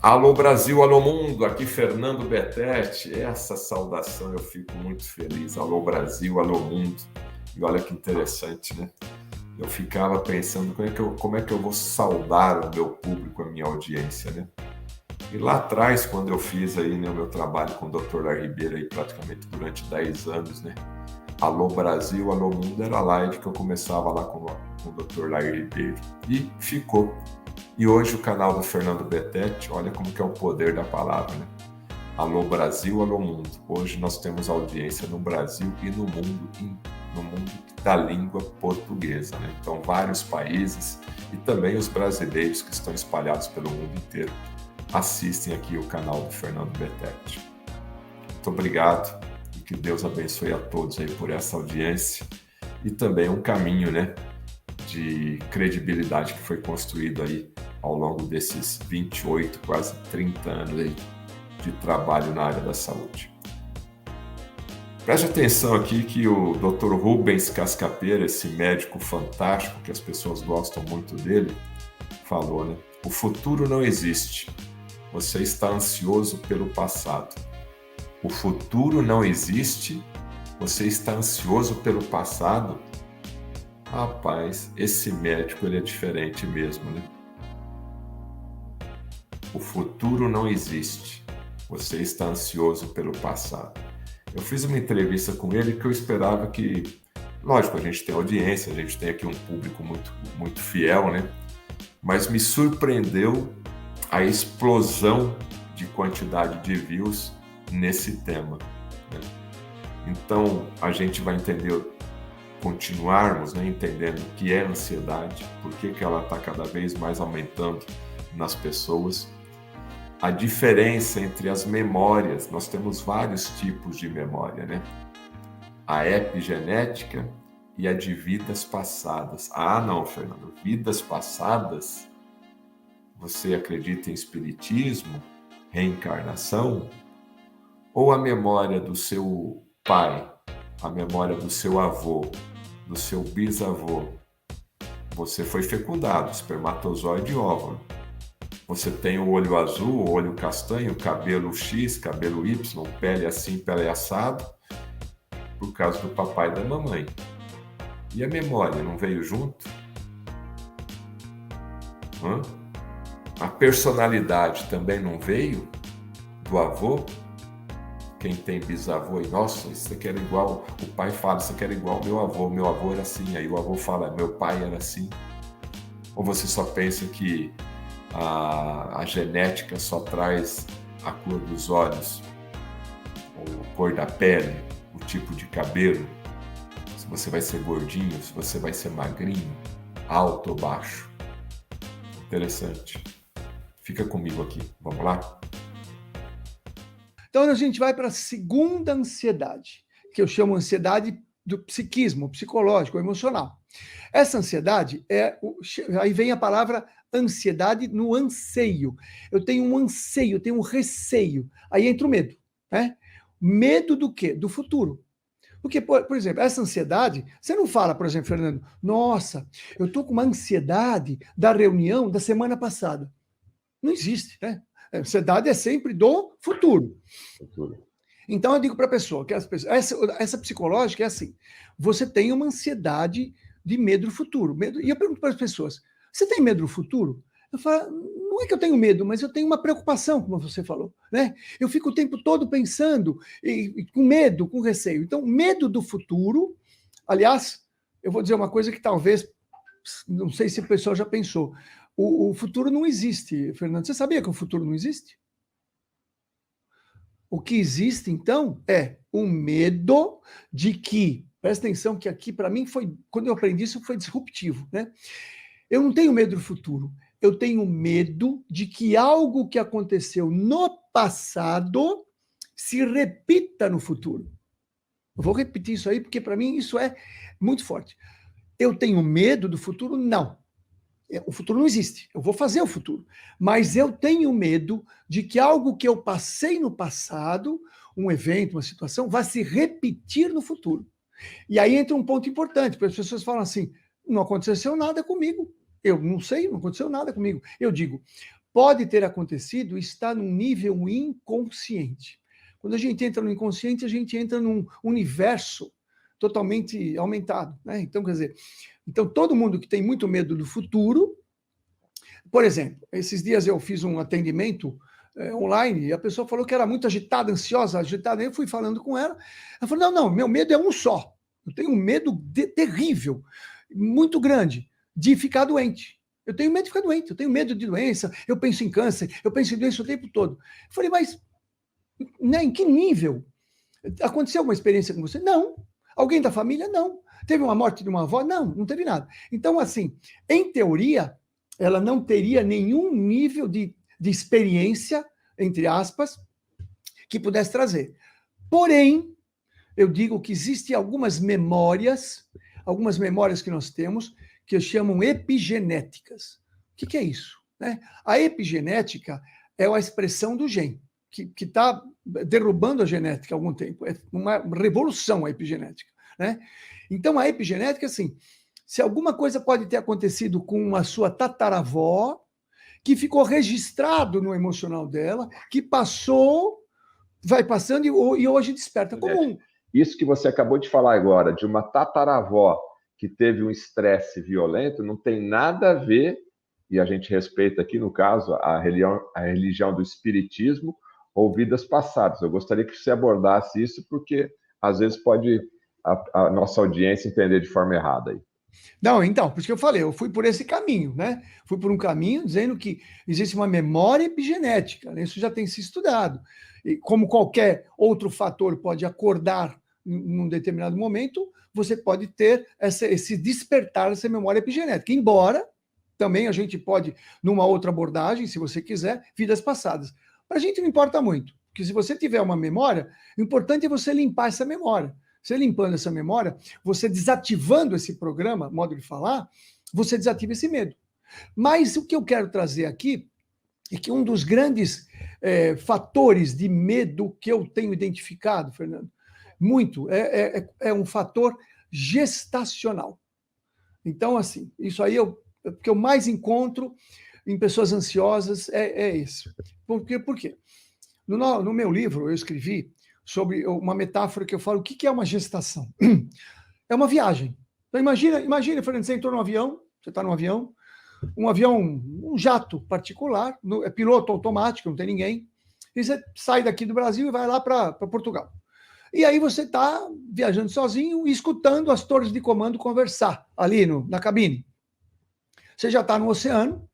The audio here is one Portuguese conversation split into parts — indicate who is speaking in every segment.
Speaker 1: Alô Brasil, alô mundo, aqui Fernando Betete. Essa saudação eu fico muito feliz. Alô Brasil, alô mundo. E olha que interessante, né? Eu ficava pensando como é que eu vou saudar o meu público, a minha audiência, né? E lá atrás, quando eu fiz aí, né, o meu trabalho com o Dr. Lar Ribeiro aí praticamente durante 10 anos, né? Alô Brasil, alô mundo era a live que eu começava lá com o Dr. Lar Ribeiro. E ficou. E hoje o canal do Fernando Betete, olha como que é o poder da palavra, né? Alô Brasil, alô mundo. Hoje nós temos audiência no Brasil e no mundo da língua portuguesa, né? Então, vários países e também os brasileiros que estão espalhados pelo mundo inteiro assistem aqui o canal do Fernando Betete. Muito obrigado e que Deus abençoe a todos aí por essa audiência e também um caminho, né, de credibilidade que foi construído aí ao longo desses 28, quase 30 anos aí de trabalho na área da saúde. Preste atenção aqui que o Dr. Rubens Cascapeira, esse médico fantástico que as pessoas gostam muito dele, falou, né? O futuro não existe. Você está ansioso pelo passado. O futuro não existe. Você está ansioso pelo passado. Rapaz, esse médico ele é diferente mesmo, né? O futuro não existe. Você está ansioso pelo passado. Eu fiz uma entrevista com ele que eu esperava que, lógico, a gente tem audiência, a gente tem aqui um público muito fiel, né? Mas me surpreendeu a explosão de quantidade de views nesse tema, né? Então, a gente vai continuarmos, né, entendendo o que é ansiedade, por que ela está cada vez mais aumentando nas pessoas. A diferença entre as memórias, nós temos vários tipos de memória, né? A epigenética e a de vidas passadas. Ah, não, Fernando, vidas passadas? Você acredita em espiritismo, reencarnação? Ou a memória do seu pai, a memória do seu avô, do seu bisavô? Você foi fecundado, espermatozoide e óvulo. Você tem o olho azul, o olho castanho, cabelo X, cabelo Y, pele assim, pele assado, por causa do papai e da mamãe. E a memória não veio junto? A personalidade também não veio do avô? Quem tem bisavô e, nossa, você quer igual, o pai fala, você quer igual meu avô era assim, aí o avô fala, meu pai era assim. Ou você só pensa que a genética só traz a cor dos olhos, a cor da pele, o tipo de cabelo, se você vai ser gordinho, se você vai ser magrinho, alto ou baixo. Interessante. Fica comigo aqui, vamos lá?
Speaker 2: Então a gente vai para a segunda ansiedade, que eu chamo ansiedade do psiquismo, psicológico, emocional. Essa ansiedade aí vem a palavra ansiedade no anseio. Eu tenho um anseio, eu tenho um receio. Aí entra o medo, né? Medo do quê? Do futuro. Porque, por exemplo, essa ansiedade, você não fala, por exemplo, Fernando, nossa, eu estou com uma ansiedade da reunião da semana passada. Não existe, né? A ansiedade é sempre do futuro. Então, eu digo para a pessoa que essa psicológica é assim: você tem uma ansiedade de medo do futuro. E eu pergunto para as pessoas: você tem medo do futuro? Eu falo, não é que eu tenho medo, mas eu tenho uma preocupação, como você falou, né? Eu fico o tempo todo pensando, com medo, com receio. Então, medo do futuro, aliás, eu vou dizer uma coisa que talvez, não sei se o pessoal já pensou, o futuro não existe, Fernando. Você sabia que o futuro não existe? O que existe, então, é o medo de que, presta atenção que aqui, para mim, quando eu aprendi isso, foi disruptivo, né? Eu não tenho medo do futuro, eu tenho medo de que algo que aconteceu no passado se repita no futuro. Eu vou repetir isso aí, porque para mim isso é muito forte. Eu tenho medo do futuro? Não. O futuro não existe, eu vou fazer o futuro. Mas eu tenho medo de que algo que eu passei no passado, um evento, uma situação, vá se repetir no futuro. E aí entra um ponto importante, porque as pessoas falam assim, não aconteceu nada comigo. Eu não sei, não aconteceu nada comigo. Eu digo, pode ter acontecido e está num nível inconsciente. Quando a gente entra no inconsciente, a gente entra num universo totalmente aumentado, né? Então, quer dizer, então todo mundo que tem muito medo do futuro, por exemplo, esses dias eu fiz um atendimento online e a pessoa falou que era muito agitada, ansiosa, agitada. Eu fui falando com ela, ela falou, não, meu medo é um só. Eu tenho um medo terrível, muito grande, de ficar doente. Eu tenho medo de ficar doente, eu tenho medo de doença, eu penso em câncer, eu penso em doença o tempo todo. Eu falei, mas né, em que nível? Aconteceu alguma experiência com você? Não. Alguém da família? Não. Teve uma morte de uma avó? Não, não teve nada. Então, assim, em teoria, ela não teria nenhum nível de experiência, entre aspas, que pudesse trazer. Porém, eu digo que existem algumas memórias que nós temos, que chamam epigenéticas. O que é isso? Né? A epigenética é a expressão do gene, que está derrubando a genética há algum tempo. É uma revolução a epigenética. Né? Então, a epigenética, assim, se alguma coisa pode ter acontecido com a sua tataravó, que ficou registrado no emocional dela, que passou, vai passando e hoje desperta comum.
Speaker 3: Isso que você acabou de falar agora, de uma tataravó que teve um estresse violento, não tem nada a ver, e a gente respeita aqui, no caso, a religião do espiritismo ou vidas passadas. Eu gostaria que você abordasse isso, porque às vezes pode a nossa audiência entender de forma errada aí.
Speaker 2: Não, então, por isso que eu falei, eu fui por esse caminho, né? Fui por um caminho dizendo que existe uma memória epigenética, né? Isso já tem se estudado. E como qualquer outro fator pode acordar num determinado momento, você pode ter esse despertar dessa memória epigenética. Embora também a gente pode, numa outra abordagem, se você quiser, vidas passadas. Para a gente não importa muito, porque se você tiver uma memória, o importante é você limpar essa memória. Você limpando essa memória, você desativando esse programa, modo de falar, você desativa esse medo. Mas o que eu quero trazer aqui é que um dos grandes fatores de medo que eu tenho identificado, Fernando, muito, é um fator gestacional. Então, assim, isso aí o que eu mais encontro em pessoas ansiosas é isso. Por quê? No meu livro, eu escrevi sobre uma metáfora que eu falo, o que é uma gestação? É uma viagem. Então, imagina, Fernando, você entrou num avião, você está num avião, um jato particular, é piloto automático, não tem ninguém, e você sai daqui do Brasil e vai lá para Portugal. E aí você está viajando sozinho e escutando as torres de comando conversar ali na cabine. Você já está no oceano,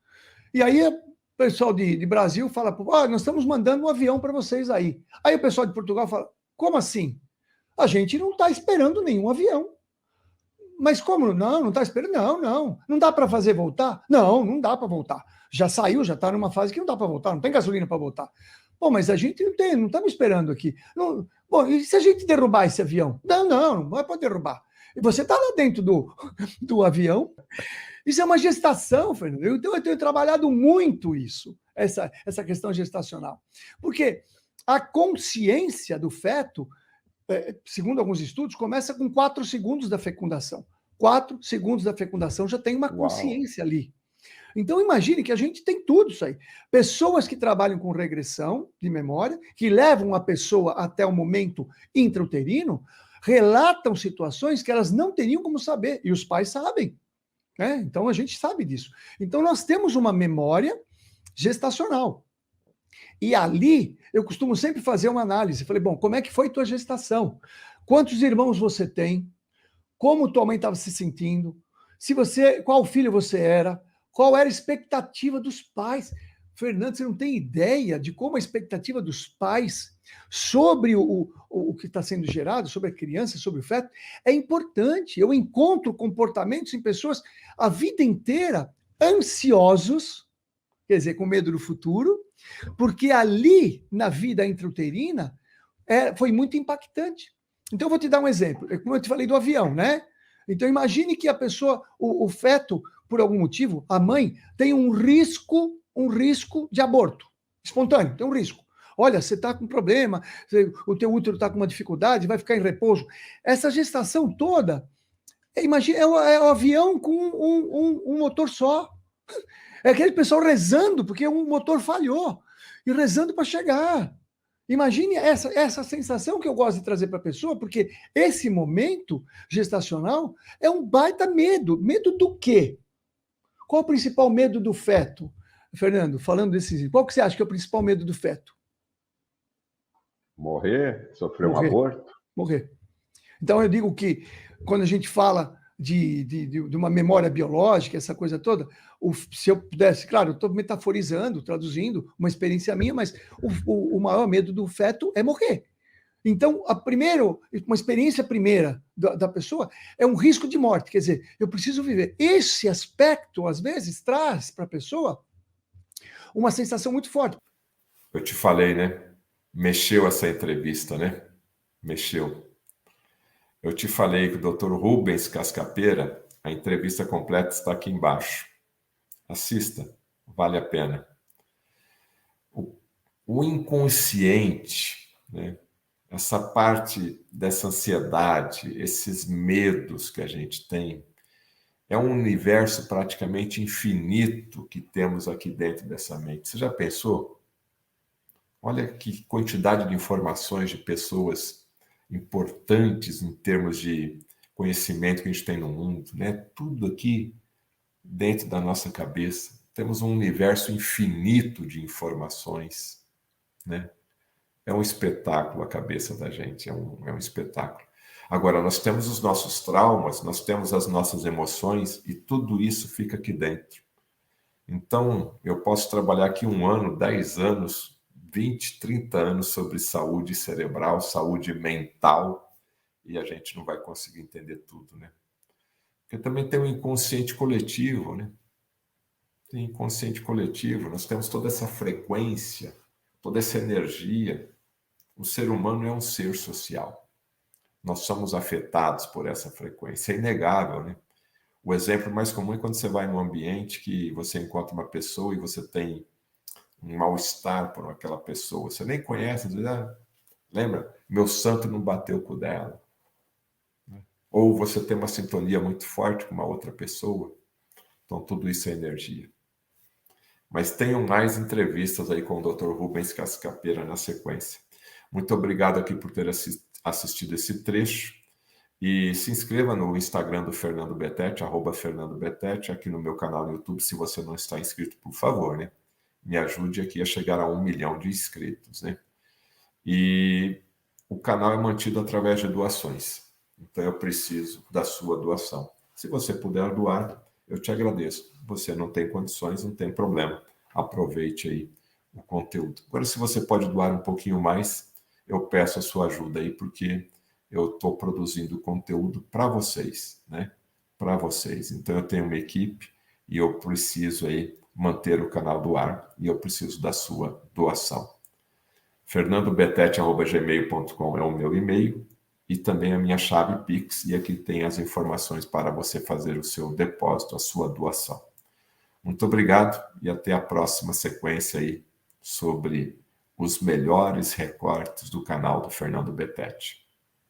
Speaker 2: e aí o pessoal de Brasil fala, nós estamos mandando um avião para vocês aí. Aí o pessoal de Portugal fala, como assim? A gente não está esperando nenhum avião. Mas como? Não está esperando? Não. Não dá para fazer voltar? Não dá para voltar. Já saiu, já está numa fase que não dá para voltar, não tem gasolina para voltar. Pô, mas a gente não estamos esperando aqui. Não, bom, e se a gente derrubar esse avião? Não vai poder derrubar. E você está lá dentro do avião. Isso é uma gestação, Fernando. Então, eu tenho trabalhado muito isso, essa questão gestacional. Porque a consciência do feto, segundo alguns estudos, começa com 4 segundos da fecundação. 4 segundos da fecundação já tem uma consciência ali. Então, imagine que a gente tem tudo isso aí. Pessoas que trabalham com regressão de memória, que levam a pessoa até o momento intrauterino, relatam situações que elas não teriam como saber, e os pais sabem. Então, a gente sabe disso. Então, nós temos uma memória gestacional. E ali, eu costumo sempre fazer uma análise. Falei, bom, como é que foi tua gestação? Quantos irmãos você tem? Como tua mãe estava se sentindo? Qual filho você era? Qual era a expectativa dos pais? Fernando, você não tem ideia de como a expectativa dos pais sobre o que está sendo gerado, sobre a criança, sobre o feto, é importante. Eu encontro comportamentos em pessoas a vida inteira ansiosos, quer dizer, com medo do futuro, porque ali, na vida intrauterina, foi muito impactante. Então, eu vou te dar um exemplo. Como eu te falei do avião, né? Então, imagine que a pessoa, o feto, por algum motivo, a mãe, tem um risco de aborto espontâneo, tem um risco. Olha, você está com problema, o teu útero está com uma dificuldade, vai ficar em repouso. Essa gestação toda, imagina, é o avião com um motor só. É aquele pessoal rezando, porque um motor falhou, e rezando para chegar. Imagine essa sensação que eu gosto de trazer para a pessoa, porque esse momento gestacional é um baita medo. Medo do quê? Qual o principal medo do feto? Fernando, falando desse, qual que você acha que é o principal medo do feto?
Speaker 3: Morrer? Sofrer um
Speaker 2: Morrer.
Speaker 3: aborto?
Speaker 2: Morrer. Então eu digo que quando a gente fala de uma memória biológica, essa coisa toda, se eu pudesse, claro, eu estou metaforizando, traduzindo uma experiência minha, mas o maior medo do feto é morrer. Então, uma experiência primeira da pessoa é um risco de morte, quer dizer, eu preciso viver. Esse aspecto, às vezes, traz para a pessoa uma sensação muito forte.
Speaker 1: Eu te falei, né? Mexeu essa entrevista, né? Mexeu. Eu te falei que o Dr. Rubens Cascapeira, a entrevista completa está aqui embaixo. Assista, vale a pena. O inconsciente, né? Essa parte dessa ansiedade, esses medos que a gente tem, é um universo praticamente infinito que temos aqui dentro dessa mente. Você já pensou? Olha que quantidade de informações de pessoas importantes em termos de conhecimento que a gente tem no mundo, né? Tudo aqui dentro da nossa cabeça. Temos um universo infinito de informações, né? É um espetáculo a cabeça da gente, é um espetáculo. Agora, nós temos os nossos traumas, nós temos as nossas emoções e tudo isso fica aqui dentro. Então, eu posso trabalhar aqui 1 ano, 10 anos, 20, 30 anos sobre saúde cerebral, saúde mental, e a gente não vai conseguir entender tudo, né? Porque também tem o inconsciente coletivo, né? Tem inconsciente coletivo, nós temos toda essa frequência, toda essa energia. O ser humano é um ser social. Nós somos afetados por essa frequência, é inegável, né? O exemplo mais comum é quando você vai num ambiente que você encontra uma pessoa e você tem um mal-estar por aquela pessoa. Você nem conhece, você diz, lembra? Meu santo não bateu com o dela. Ou você tem uma sintonia muito forte com uma outra pessoa. Então, tudo isso é energia. Mas tenham mais entrevistas aí com o Dr. Rubens Cascapeira na sequência. Muito obrigado aqui por ter assistido esse trecho. E se inscreva no Instagram do Fernando Betete, @FernandoBetete, aqui no meu canal no YouTube, se você não está inscrito, por favor, né? Me ajude aqui a chegar a 1 milhão de inscritos, né? E o canal é mantido através de doações. Então eu preciso da sua doação. Se você puder doar, eu te agradeço. Você não tem condições, não tem problema. Aproveite aí o conteúdo. Agora, se você pode doar um pouquinho mais, eu peço a sua ajuda aí, porque eu estou produzindo conteúdo para vocês, né? Para vocês. Então, eu tenho uma equipe e eu preciso aí manter o canal do ar e eu preciso da sua doação. fernandobetete@gmail.com é o meu e-mail e também a minha chave Pix, e aqui tem as informações para você fazer o seu depósito, a sua doação. Muito obrigado e até a próxima sequência aí sobre os melhores recortes do canal do Fernando Betete.